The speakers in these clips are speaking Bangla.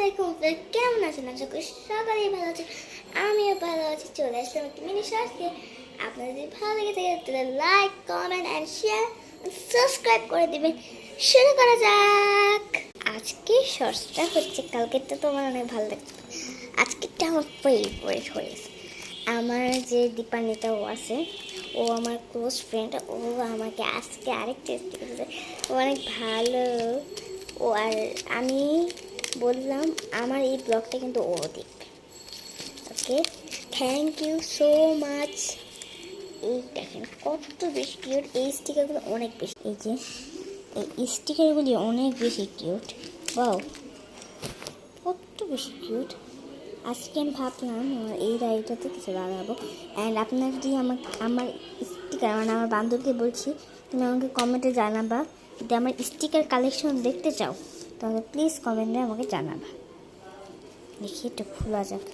আলাইকুম আপনারা কেমন আছেন? আশা করি সকালেই ভালো আছেন, আমিও ভালো আছি। চলে আসলাম একটি মিনি শর্টসে। আপনাদের যদি ভালো লেগে থাকে তাহলে like, comment and share, subscribe করে দিবেন। শুরু করা যাক। আজকে শর্টসটা হচ্ছে, কালকেরটা তোমার অনেক ভালো লাগছে, আজকেরটা আমার ফেভারিট হয়েছে। আমার যে দীপান্বিতা ও আছে, ও আমার ক্লোজ ফ্রেন্ড, ও আমাকে আজকে আরেকটা স্টিকার দিয়েছে। ও অনেক ভালো। ও আর আমি বললাম আমার এই ব্লগটা কিন্তু ও দেখবে। ওকে, থ্যাংক ইউ সো মাচ। এই দেখেন কত বেশি কিউট, এই স্টিকারগুলো অনেক বেশি, এই যে এই স্টিকারগুলি অনেক বেশি কিউট। বাও, কত বেশি কিউট। আজকে আমি ভাবলাম এই ডায়েরিটাতে কিছু লাগাবো। অ্যান্ড আপনার যদি আমার স্টিকার, মানে আমার বান্ধবীকে বলছি, তুমি আমাকে কমেন্টে জানাবা যদি আমার স্টিকার কালেকশন দেখতে চাও, তাহলে প্লিজ কমেন্টে আমাকে জানাবা। দেখি একটু খোলা যাক।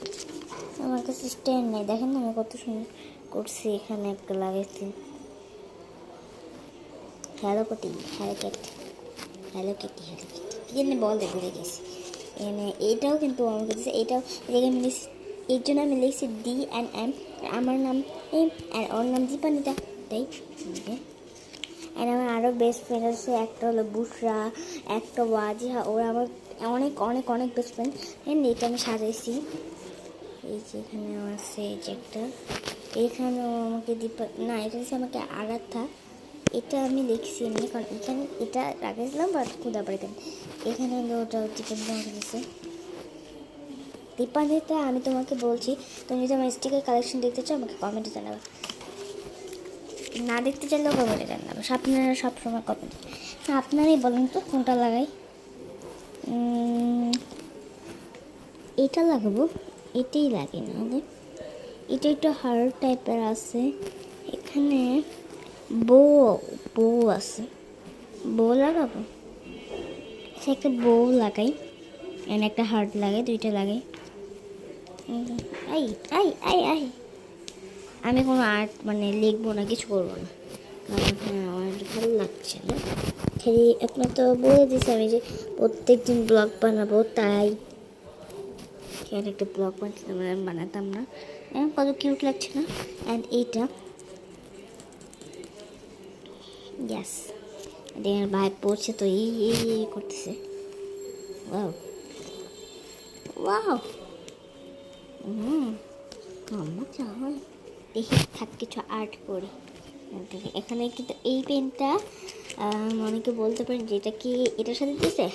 আমার কাছে স্ট্যান্ড নেই, দেখেন না আমি কত সুন্দর করছি। এখানে একটা লাগাইছি হ্যালো কিটি, কি জানি বলে, ভুলে গেছি। এইটাও কিন্তু আমার কাছে, এইটাও আমি লিখছি, এর জন্য আমি লিখছি DNM। আমার নাম এম আর ওর নাম দীপান্বিতা, তাই। অ্যান্ড আমার আরও বেস্ট ফ্রেন্ড আছে, একটা হলো বুশরা, একটা ওয়াজিহা। ওরা আমার অনেক অনেক অনেক বেস্ট ফ্রেন্ড। অ্যান্ড এটা আমি সাজাইছি, এই যে এখানে আছে, এই যে একটা, এখানেও আমাকে না, এটা হচ্ছে আমাকে আরাধ্যা। এটা আমি লিখছি এমনি, কারণ এখানে এটা রাখেছিলাম বাট খুদা পড়ে কেন। এখানে হলো ওটা দীপান্বিতা আমাকে দিচ্ছে। দীপান্বিতা, আমি তোমাকে বলছি, তুমি যদি আমার স্টিকার কালেকশন দেখতে চাও আমাকে কমেন্টে জানাবে, না দেখতে চাইলেও কমেন্টে জানাবে। আপনারা সবসময় কমেন্ট, আপনারাই বলেন তো কোনটা লাগাই। এটা লাগাবো, এটাই লাগে না, এটা একটু হার্ড টাইপের আছে। এখানে বউ আছে, বউ লাগাবো। সে একটা বউ লাগাই, এখানে একটা হার্ট লাগাই, দুইটা লাগাই। আই আই আই আই আমি কোনো আর্ট মানে লিখবো না, কিছু করবো না, কারণ হ্যাঁ আমার ভালো লাগছে না। খালি আপনার তো বলে দিয়েছি আমি যে প্রত্যেক দিন ব্লগ বানাবো, তাই একটা ব্লগ বানাতাম না। এখন কত কিউট লাগছে না। অ্যান্ড এইটা ইয়াস, এটা ভাই পড়ছে তো এই করতেছে। ওয়াও ওয়াও, মজা হয়। দেখি থাক কিছু আর্ট করি। এখানে কিন্তু এই পেনটা অনেকে বলতে পারেন যে এটা কি এটার সাথে দিয়েছে।